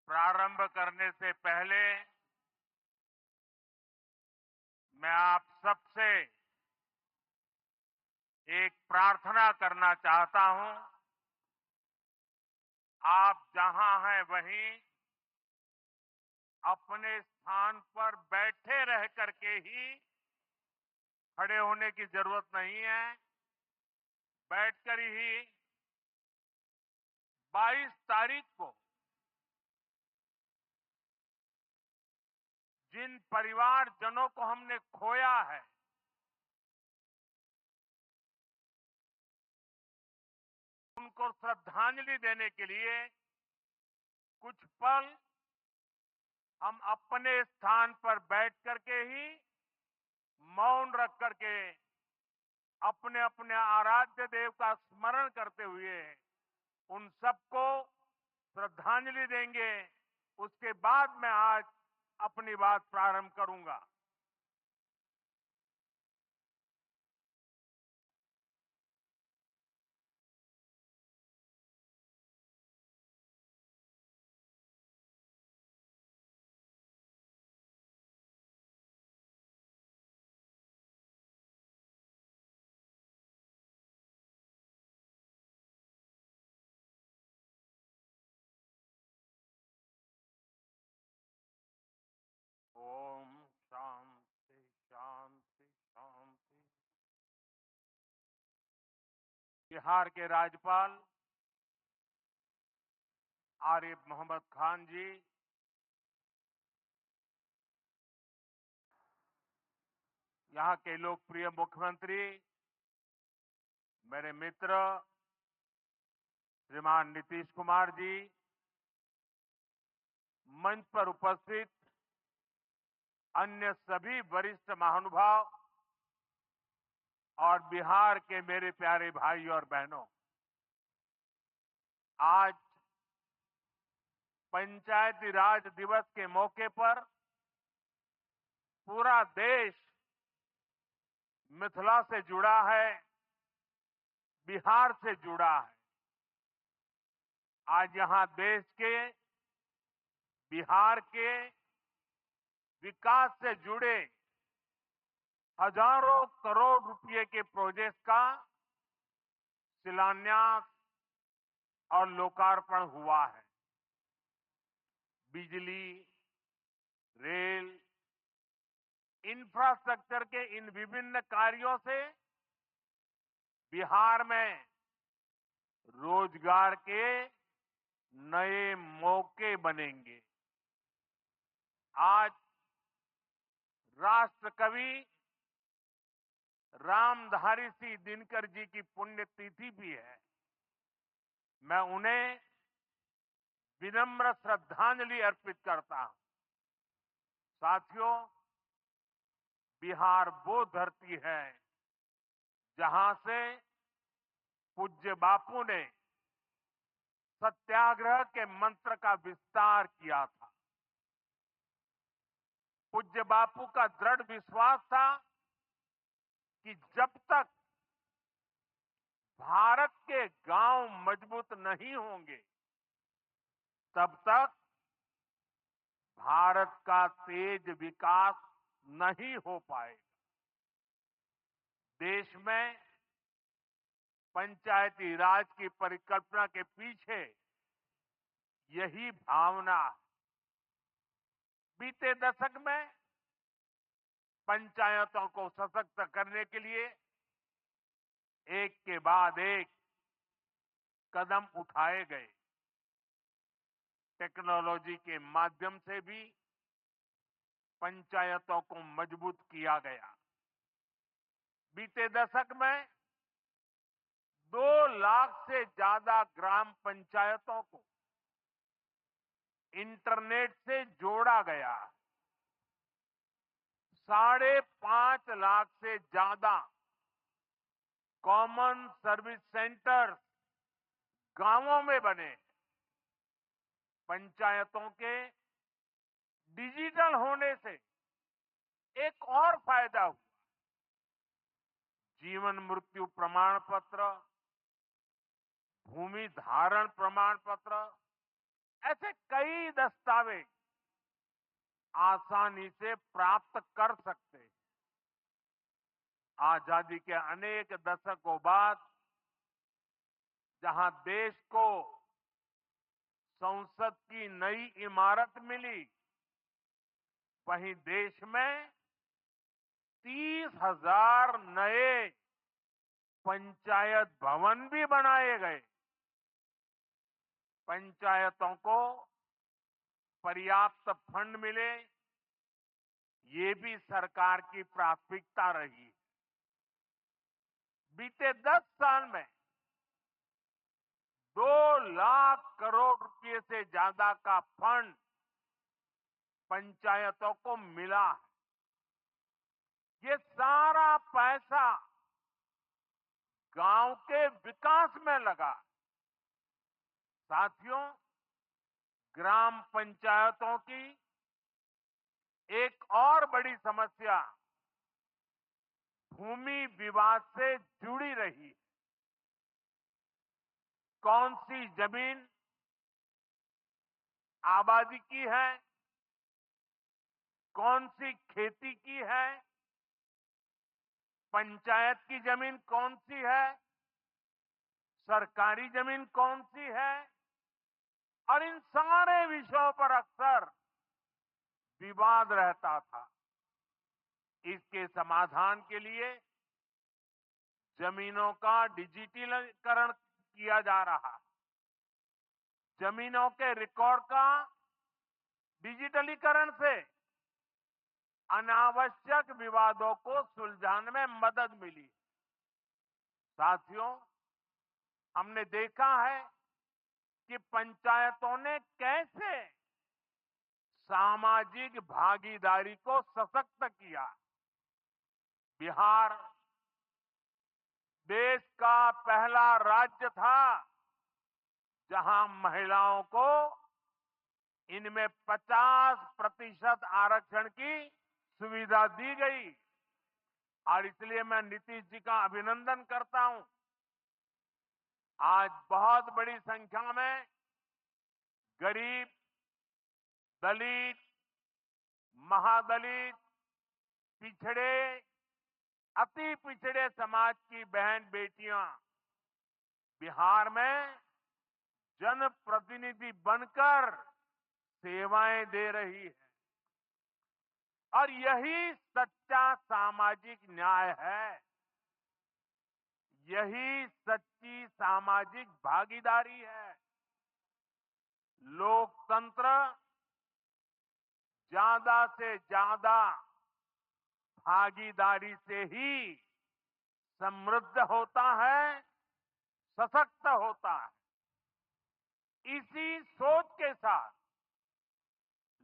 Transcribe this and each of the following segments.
प्रारंभ करने से पहले मैं आप सबसे एक प्रार्थना करना चाहता हूं। आप जहां हैं वहीं अपने स्थान पर बैठे रह करके ही खड़े होने की जरूरत नहीं है। बैठकर ही 22 तारीख को जिन परिवारजनों को हमने खोया है, उनको श्रद्धांजलि देने के लिए कुछ पल हम अपने स्थान पर बैठ करके ही मौन रख करके अपने अपने आराध्य देव का स्मरण करते हुए उन सबको श्रद्धांजलि देंगे। उसके बाद मैं आज अपनी बात प्रारंभ करूंगा। ओम शांति शांति शांति। बिहार के राज्यपाल आरिफ मोहम्मद खान जी, यहाँ के लोकप्रिय मुख्यमंत्री मेरे मित्र श्रीमान नीतीश कुमार जी, मंच पर उपस्थित अन्य सभी वरिष्ठ महानुभाव और बिहार के मेरे प्यारे भाई और बहनों, आज पंचायती राज दिवस के मौके पर पूरा देश मिथिला से जुड़ा है, बिहार से जुड़ा है। आज यहां देश के, बिहार के विकास से जुड़े हजारों करोड़ रुपए के प्रोजेक्ट का शिलान्यास और लोकार्पण हुआ है। बिजली, रेल, इंफ्रास्ट्रक्चर के इन विभिन्न कार्यों से बिहार में रोजगार के नए मौके बनेंगे। आज राष्ट्र कवि रामधारी सिंह दिनकर जी की पुण्यतिथि भी है। मैं उन्हें विनम्र श्रद्धांजलि अर्पित करता हूं। साथियों, बिहार वो धरती है जहां से पूज्य बापू ने सत्याग्रह के मंत्र का विस्तार किया था। पूज्य बापू का दृढ़ विश्वास था कि जब तक भारत के गांव मजबूत नहीं होंगे, तब तक भारत का तेज विकास नहीं हो पाएगा। देश में पंचायती राज की परिकल्पना के पीछे यही भावना है। बीते दशक में पंचायतों को सशक्त करने के लिए एक के बाद एक कदम उठाए गए। टेक्नोलॉजी के माध्यम से भी पंचायतों को मजबूत किया गया। बीते दशक में 2 लाख से ज्यादा ग्राम पंचायतों को इंटरनेट से जोड़ा गया। 5.5 लाख से ज्यादा कॉमन सर्विस सेंटर्स गांवों में बने। पंचायतों के डिजिटल होने से एक और फायदा हुआ। जीवन मृत्यु प्रमाण पत्र, भूमि धारण प्रमाण पत्र, ऐसे कई दस्तावेज आसानी से प्राप्त कर सकते हैं। आजादी के अनेक दशकों बाद जहां देश को संसद की नई इमारत मिली, वहीं देश में 30,000 नए पंचायत भवन भी बनाए गए। पंचायतों को पर्याप्त फंड मिले, ये भी सरकार की प्राथमिकता रही। बीते 10 साल में 2 लाख करोड़ रुपए से ज्यादा का फंड पंचायतों को मिला है। ये सारा पैसा गांव के विकास में लगा। साथियों, ग्राम पंचायतों की एक और बड़ी समस्या भूमि विवाद से जुड़ी रही। कौन सी जमीन आबादी की है, कौन सी खेती की है, पंचायत की जमीन कौन सी है, सरकारी जमीन कौन सी है, और इन सारे विषयों पर अक्सर विवाद रहता था। इसके समाधान के लिए जमीनों का डिजिटलीकरण किया जा रहा है। जमीनों के रिकॉर्ड का डिजिटलीकरण से अनावश्यक विवादों को सुलझाने में मदद मिली। साथियों, हमने देखा है कि पंचायतों ने कैसे सामाजिक भागीदारी को सशक्त किया। बिहार देश का पहला राज्य था जहां महिलाओं को इनमें 50% आरक्षण की सुविधा दी गई, और इसलिए मैं नीतीश जी का अभिनंदन करता हूं। आज बहुत बड़ी संख्या में गरीब, दलित, महादलित, पिछड़े, अति पिछड़े समाज की बहन बेटियां बिहार में जनप्रतिनिधि बनकर सेवाएं दे रही है, और यही सच्चा सामाजिक न्याय है। यही सच्ची सामाजिक भागीदारी है। लोकतंत्र ज्यादा से ज्यादा भागीदारी से ही समृद्ध होता है, सशक्त होता है। इसी सोच के साथ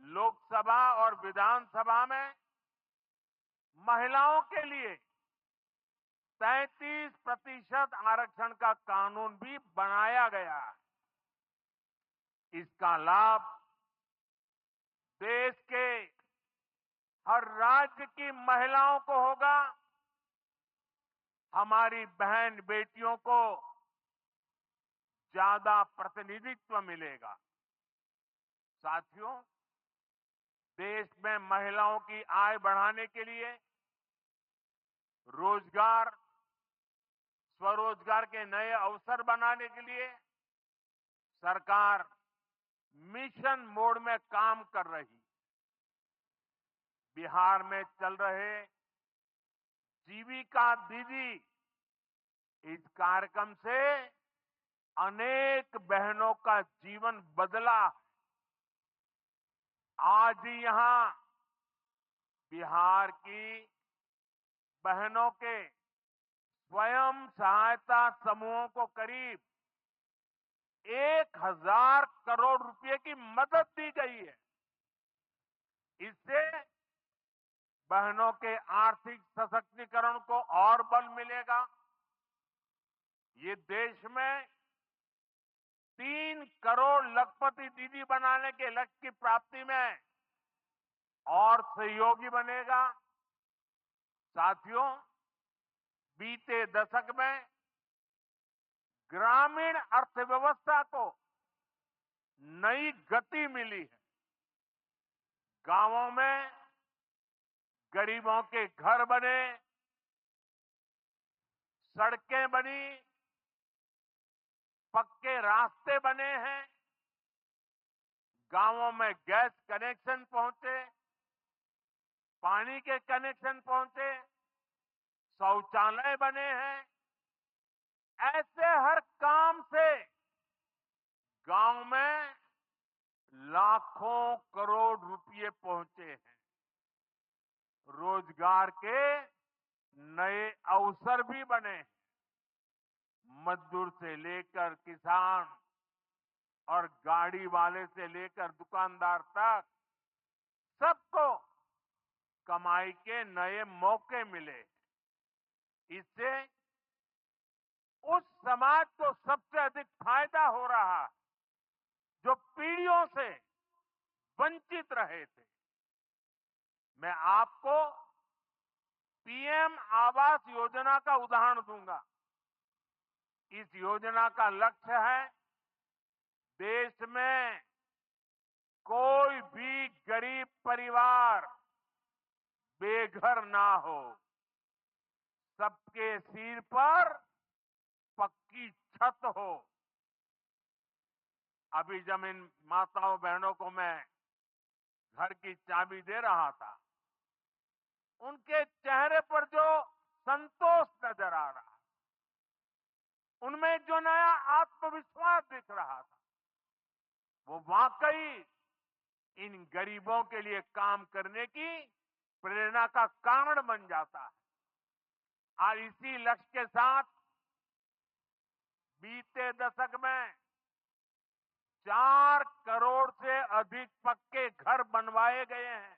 लोकसभा और विधानसभा में महिलाओं के लिए 33% आरक्षण का कानून भी बनाया गया है। इसका लाभ देश के हर राज्य की महिलाओं को होगा। हमारी बहन बेटियों को ज्यादा प्रतिनिधित्व मिलेगा। साथियों, देश में महिलाओं की आय बढ़ाने के लिए रोजगार, स्वरोजगार के नए अवसर बनाने के लिए सरकार मिशन मोड में काम कर रही। बिहार में चल रहे जीविका दीदी इस कार्यक्रम से अनेक बहनों का जीवन बदला। आज ही यहां बिहार की बहनों के स्वयं सहायता समूहों को करीब 1,000 करोड़ रुपए की मदद दी गई है। इससे बहनों के आर्थिक सशक्तिकरण को और बल मिलेगा। ये देश में 3 करोड़ लखपति दीदी बनाने के लक्ष्य की प्राप्ति में और सहयोगी बनेगा। साथियों, बीते दशक में ग्रामीण अर्थव्यवस्था को नई गति मिली है। गांवों में गरीबों के घर बने, सड़कें बनी, पक्के रास्ते बने हैं, गांवों में गैस कनेक्शन पहुंचे, पानी के कनेक्शन पहुंचे, शौचालय बने हैं। ऐसे हर काम से गांव में लाखों करोड़ रुपए पहुंचे हैं। रोजगार के नए अवसर भी बने हैं। मजदूर से लेकर किसान और गाड़ी वाले से लेकर दुकानदार तक सबको कमाई के नए मौके मिले। इससे उस समाज को सबसे अधिक फायदा हो रहा है जो पीढ़ियों से वंचित रहे थे। मैं आपको पीएम आवास योजना का उदाहरण दूंगा। इस योजना का लक्ष्य है देश में कोई भी गरीब परिवार बेघर ना हो, सबके सिर पर पक्की छत हो। अभी जब इन माताओं बहनों को मैं घर की चाबी दे रहा था, उनके चेहरे पर जो संतोष नजर आ रहा, उनमें जो नया आत्मविश्वास दिख रहा था, वो वाकई इन गरीबों के लिए काम करने की प्रेरणा का कारण बन जाता है। और इसी लक्ष्य के साथ बीते दशक में 4 करोड़ से अधिक पक्के घर बनवाए गए हैं।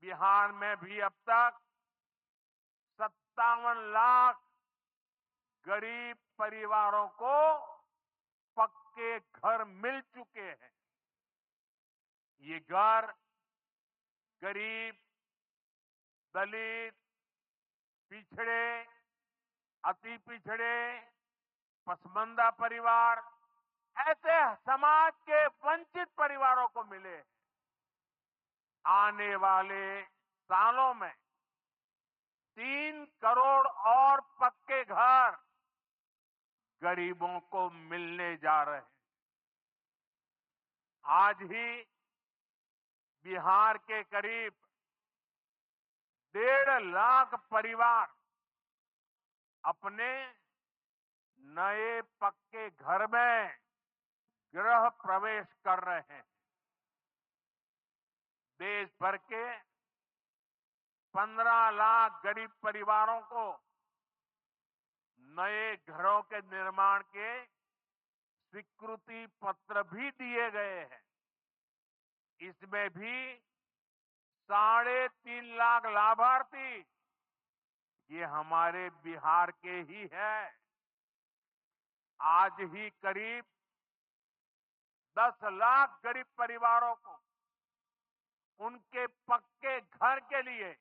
बिहार में भी अब तक 57 लाख गरीब परिवारों को पक्के घर मिल चुके हैं। ये घर गरीब, दलित, पिछड़े, अति पिछड़े, पसमंदा परिवार, ऐसे समाज के वंचित परिवारों को मिले। आने वाले सालों में 3 करोड़ और पक्के घर गरीबों को मिलने जा रहे हैं। आज ही बिहार के करीब 1.5 लाख परिवार अपने नए पक्के घर में गृह प्रवेश कर रहे हैं। देश भर के 15 लाख गरीब परिवारों को नए घरों के निर्माण के स्वीकृति पत्र भी दिए गए हैं। इसमें भी 3.5 लाख लाभार्थी ये हमारे बिहार के ही हैं। आज ही करीब 10 लाख गरीब परिवारों को उनके पक्के घर के लिए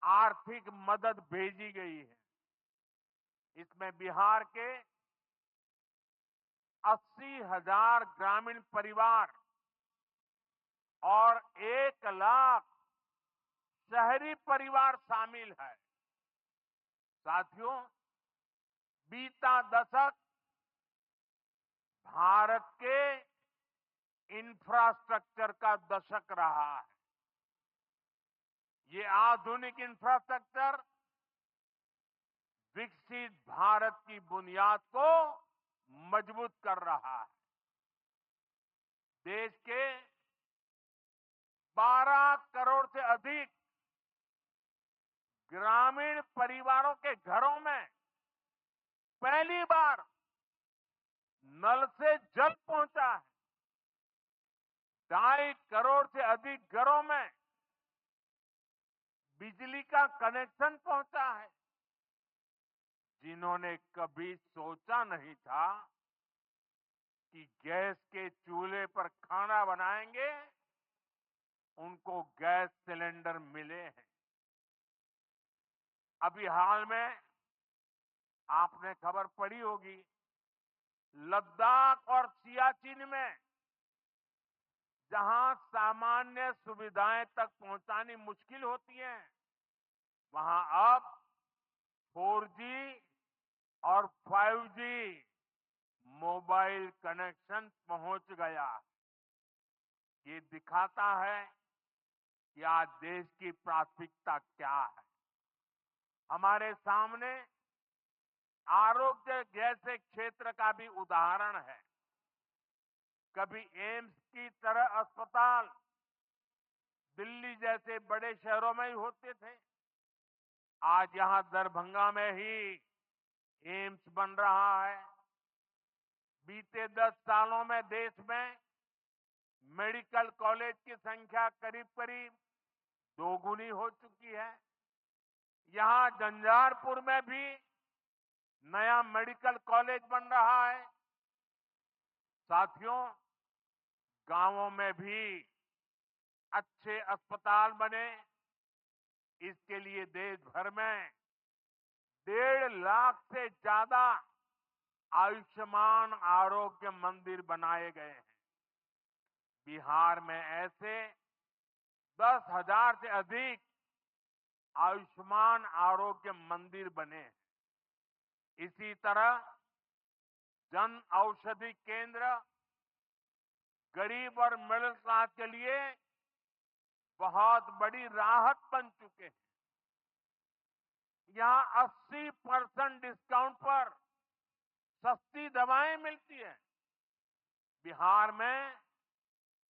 आर्थिक मदद भेजी गई है। इसमें बिहार के 80,000 ग्रामीण परिवार और 1 लाख शहरी परिवार शामिल है। साथियों, बीता दशक भारत के इंफ्रास्ट्रक्चर का दशक रहा है। ये आधुनिक इंफ्रास्ट्रक्चर विकसित भारत की बुनियाद को मजबूत कर रहा है। देश के 12 करोड़ से अधिक ग्रामीण परिवारों के घरों में पहली बार नल से जल पहुंचा है। 2.5 करोड़ से अधिक घरों में बिजली का कनेक्शन पहुंचा है। जिन्होंने कभी सोचा नहीं था कि गैस के चूल्हे पर खाना बनाएंगे, उनको गैस सिलेंडर मिले हैं। अभी हाल में आपने खबर पढ़ी होगी लद्दाख और सियाचिन में जहां सामान्य सुविधाएं तक पहुंचानी मुश्किल होती है, वहां अब 4G और 5G मोबाइल कनेक्शन पहुंच गया। ये दिखाता है कि आज देश की प्राथमिकता क्या है। हमारे सामने आरोग्य जैसे क्षेत्र का भी उदाहरण है। कभी एम्स की तरह अस्पताल दिल्ली जैसे बड़े शहरों में ही होते थे, आज यहां दरभंगा में ही एम्स बन रहा है। बीते 10 सालों में देश में मेडिकल कॉलेज की संख्या करीब करीब दोगुनी हो चुकी है। यहां झंझारपुर में भी नया मेडिकल कॉलेज बन रहा है। साथियों, गांवों में भी अच्छे अस्पताल बने, इसके लिए देश भर में 1.5 लाख से ज्यादा आयुष्मान आरोग्य मंदिर बनाए गए हैं। बिहार में ऐसे 10,000 से अधिक आयुष्मान आरोग्य मंदिर बने हैं। इसी तरह जन औषधि केंद्र गरीब और मिडिल क्लास के लिए बहुत बड़ी राहत बन चुके हैं। यहां 80% डिस्काउंट पर सस्ती दवाएं मिलती हैं। बिहार में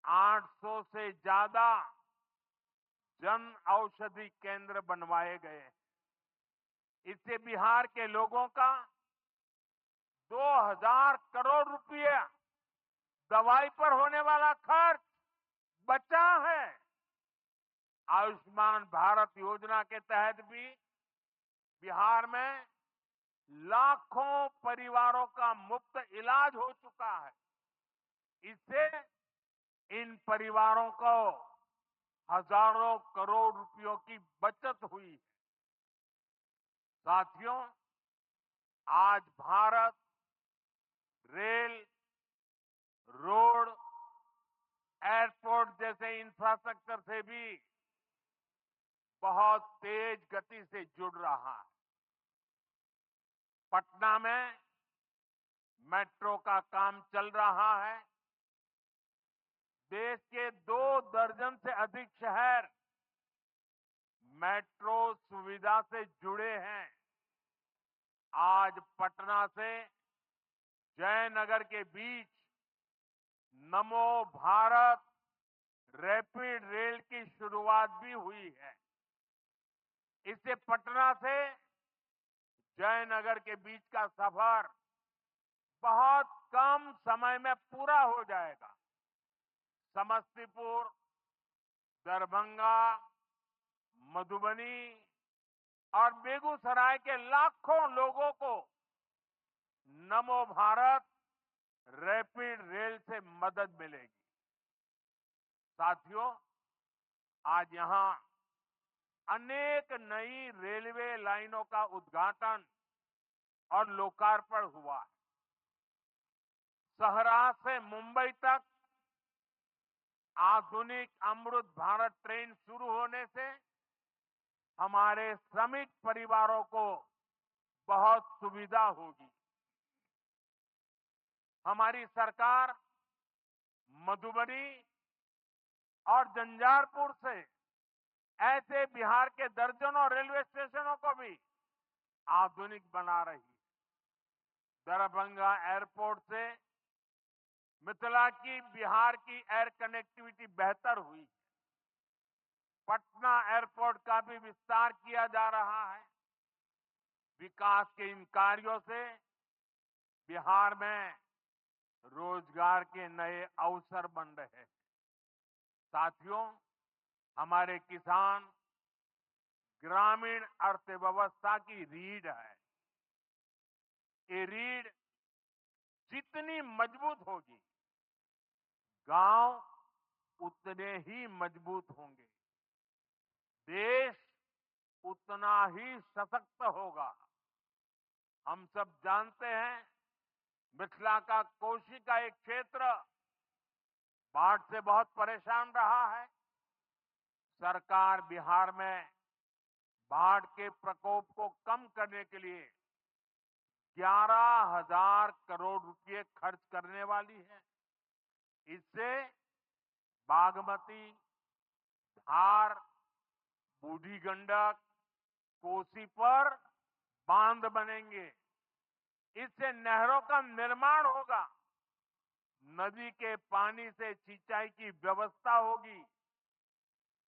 800 से ज्यादा जन औषधि केंद्र बनवाए गए हैं। इससे बिहार के लोगों का 2,000 करोड़ रुपया दवाई पर होने वाला खर्च बचा है। आयुष्मान भारत योजना के तहत भी बिहार में लाखों परिवारों का मुफ्त इलाज हो चुका है। इससे इन परिवारों को हजारों करोड़ रुपयों की बचत हुई है। साथियों, आज भारत रेल, रोड, एयरपोर्ट जैसे इंफ्रास्ट्रक्चर से भी बहुत तेज गति से जुड़ रहा है। पटना में मेट्रो का काम चल रहा है। देश के 2 दर्जन से अधिक शहर मेट्रो सुविधा से जुड़े हैं। आज पटना से जयनगर के बीच नमो भारत रैपिड रेल की शुरुआत भी हुई है। इससे पटना से जयनगर के बीच का सफर बहुत कम समय में पूरा हो जाएगा। समस्तीपुर, दरभंगा, मधुबनी और बेगूसराय के लाखों लोगों को नमो भारत रैपिड रेल से मदद मिलेगी। साथियों, आज यहां अनेक नई रेलवे लाइनों का उद्घाटन और लोकार्पण हुआ है। सहरा से मुंबई तक आधुनिक अमृत भारत ट्रेन शुरू होने से हमारे श्रमिक परिवारों को बहुत सुविधा होगी। हमारी सरकार मधुबनी और झंझारपुर से ऐसे बिहार के दर्जनों रेलवे स्टेशनों को भी आधुनिक बना रही है। दरभंगा एयरपोर्ट से मिथिला की बिहार की एयर कनेक्टिविटी बेहतर हुई। पटना एयरपोर्ट का भी विस्तार किया जा रहा है। विकास के इन कार्यों से बिहार में रोजगार के नए अवसर बन रहे हैं। साथियों, हमारे किसान ग्रामीण अर्थव्यवस्था की रीढ़ है। ये रीढ़ जितनी मजबूत होगी, गांव उतने ही मजबूत होंगे, देश उतना ही सशक्त होगा। हम सब जानते हैं मिथिला का कोशी का एक क्षेत्र बाढ़ से बहुत परेशान रहा है। सरकार बिहार में बाढ़ के प्रकोप को कम करने के लिए 11,000 करोड़ रुपए खर्च करने वाली है। इससे बागमती, धार, बूढ़ी गंडक, कोसी पर बांध बनेंगे। इससे नहरों का निर्माण होगा, नदी के पानी से सिंचाई की व्यवस्था होगी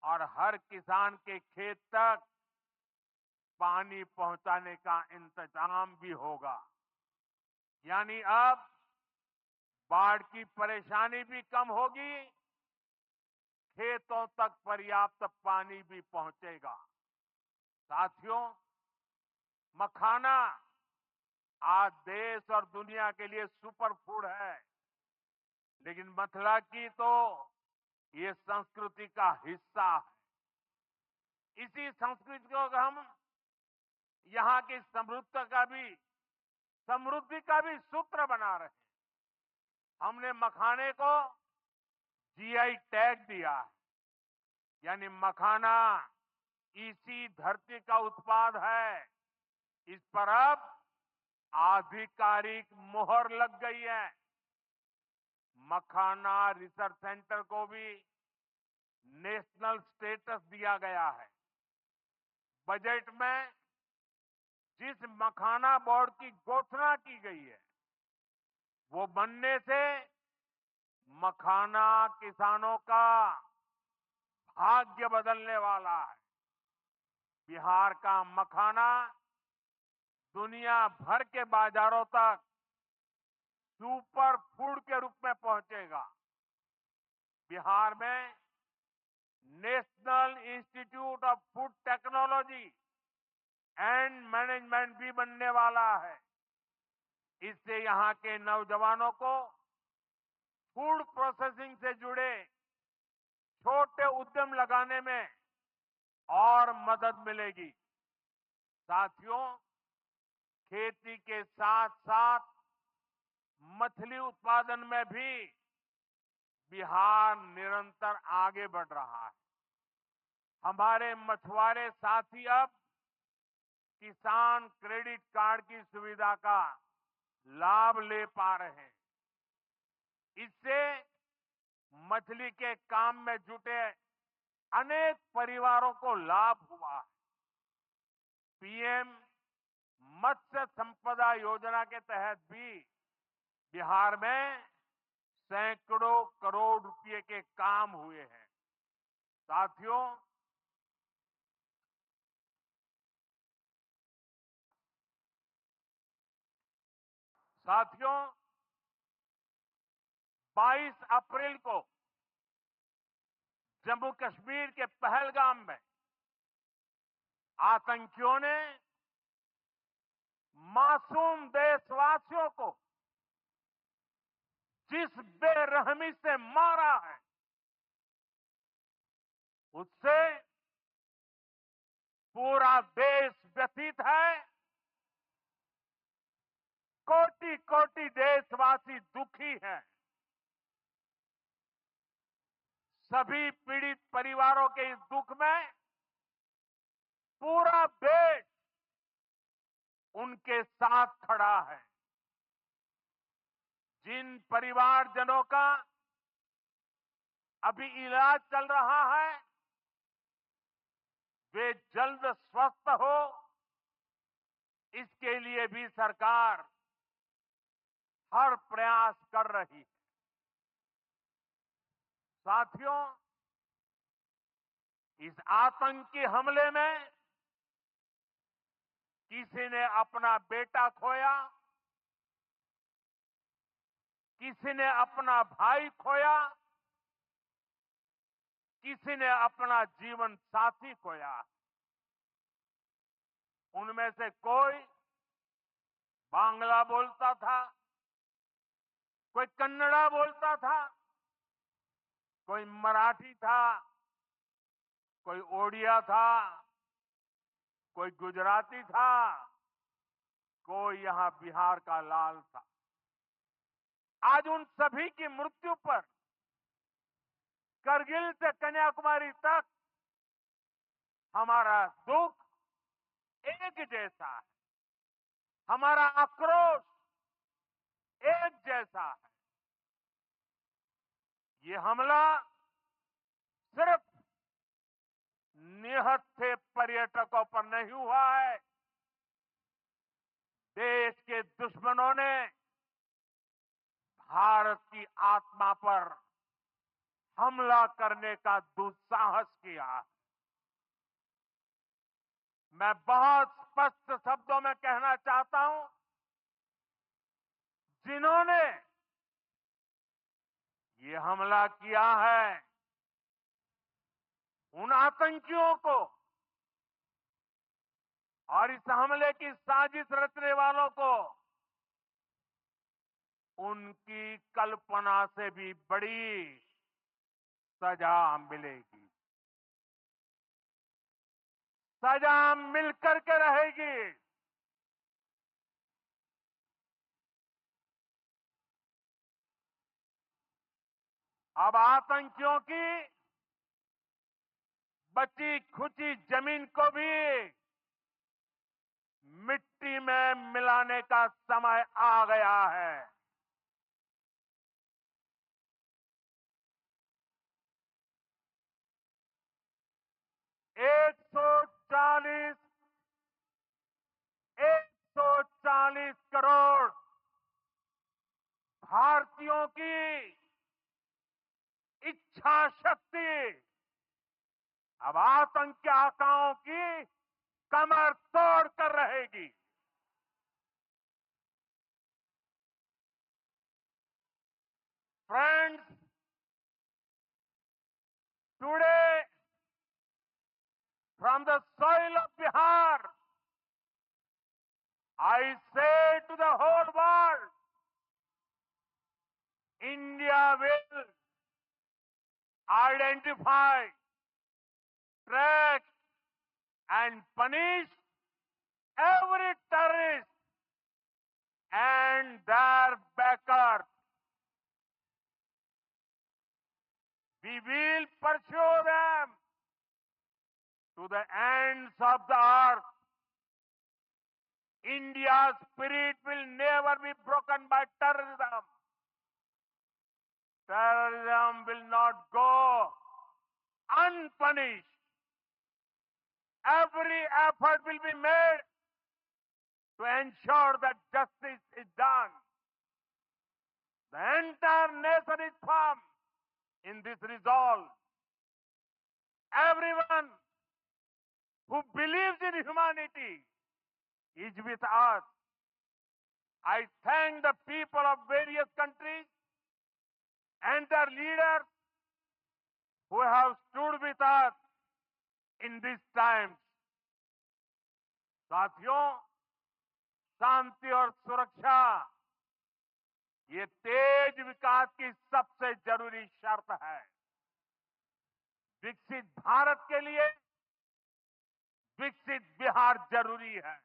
और हर किसान के खेत तक पानी पहुंचाने का इंतजाम भी होगा। यानी अब बाढ़ की परेशानी भी कम होगी, खेतों तक पर्याप्त पानी भी पहुंचेगा। साथियों, मखाना आज देश और दुनिया के लिए सुपर फूड है, लेकिन मिथिला की तो ये संस्कृति का हिस्सा है। इसी संस्कृति को हम यहाँ की समृद्धि का भी सूत्र बना रहे हैं। हमने मखाने को जीआई टैग दिया है, यानी मखाना इसी धरती का उत्पाद है। इस पर अब आधिकारिक मुहर लग गई है। मखाना रिसर्च सेंटर को भी नेशनल स्टेटस दिया गया है। बजट में जिस मखाना बोर्ड की घोषणा की गई है, वो बनने से मखाना किसानों का भाग्य बदलने वाला है। बिहार का मखाना दुनिया भर के बाजारों तक सुपर फूड के रूप में पहुंचेगा। बिहार में national institute of food technology and management भी बनने वाला है। इससे यहां के नौजवानों को फूड प्रोसेसिंग से जुड़े छोटे उद्यम लगाने में और मदद मिलेगी। साथियों, खेती के साथ साथ मछली उत्पादन में भी बिहार निरंतर आगे बढ़ रहा है। हमारे मछुआरे साथी अब किसान क्रेडिट कार्ड की सुविधा का लाभ ले पा रहे हैं। इससे मछली के काम में जुटे अनेक परिवारों को लाभ हुआ है। पीएम मत्स्य संपदा योजना के तहत भी बिहार में सैकड़ों करोड़ रुपए के काम हुए हैं। साथियों, साथियों 22 अप्रैल को जम्मू कश्मीर के पहलगाम में आतंकियों ने मासूम देशवासियों को जिस बेरहमी से मारा है, उससे पूरा देश व्यथित है। कोटि कोटि देशवासी दुखी हैं। सभी पीड़ित परिवारों के इस दुख में पूरा देश उनके साथ खड़ा है। जिन परिवारजनों का अभी इलाज चल रहा है, वे जल्द स्वस्थ हो, इसके लिए भी सरकार हर प्रयास कर रही है। साथियों, इस आतंकी हमले में किसी ने अपना बेटा खोया, किसी ने अपना भाई खोया, किसी ने अपना जीवन साथी खोया। उनमें से कोई बांग्ला बोलता था, कोई कन्नड़ा बोलता था, कोई मराठी था, कोई ओडिया था, कोई गुजराती था, कोई यहां बिहार का लाल था। आज उन सभी की मृत्यु पर करगिल से कन्याकुमारी तक हमारा दुख एक जैसा है, हमारा आक्रोश एक जैसा है। ये हमला सिर्फ निहत्थे पर्यटकों पर नहीं हुआ है, देश के दुश्मनों ने भारत की आत्मा पर हमला करने का दुस्साहस किया। मैं बहुत स्पष्ट शब्दों में कहना चाहता हूं, जिन्होंने ये हमला किया है, उन आतंकियों को और इस हमले की साजिश रचने वालों को उनकी कल्पना से भी बड़ी सजा मिलेगी। सजा मिलकर के रहेगी। अब आतंकियों की बची खुची जमीन को भी मिट्टी में मिलाने का समय आ गया है। एक सौ चालीस करोड़ भारतीयों की इच्छा शक्ति अब आतंकी आकाओं की कमर तोड़ कर रहेगी। Friends, today from the soil of Bihar, I say to the whole world, India will identify, track and punish every terrorist and their backers. We will pursue them to the ends of the earth. India's spirit will never be broken by terrorism. Terrorism will not go unpunished. Every effort will be made to ensure that justice is done. The entire nation is firm in this resolve. Everyone who believes in humanity is with us. I thank the people of various countries and their leaders who have stood with us in these times. साथियों, शांति और सुरक्षा ये तेज विकास की सबसे जरूरी शर्त है। विकसित भारत के लिए विकसित बिहार जरूरी है।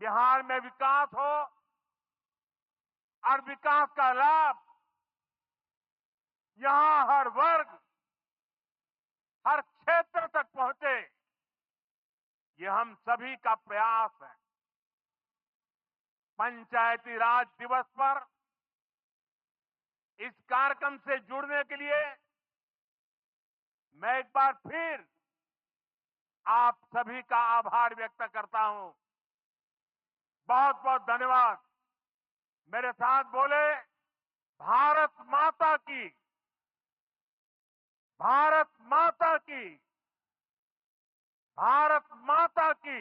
बिहार में विकास हो और विकास का लाभ यहां हर वर्ग, हर क्षेत्र तक पहुंचे, ये हम सभी का प्रयास है। पंचायती राज दिवस पर इस कार्यक्रम से जुड़ने के लिए मैं एक बार फिर आप सभी का आभार व्यक्त करता हूं। बहुत बहुत धन्यवाद। मेरे साथ बोले, भारत माता की, भारत माता की, भारत माता की।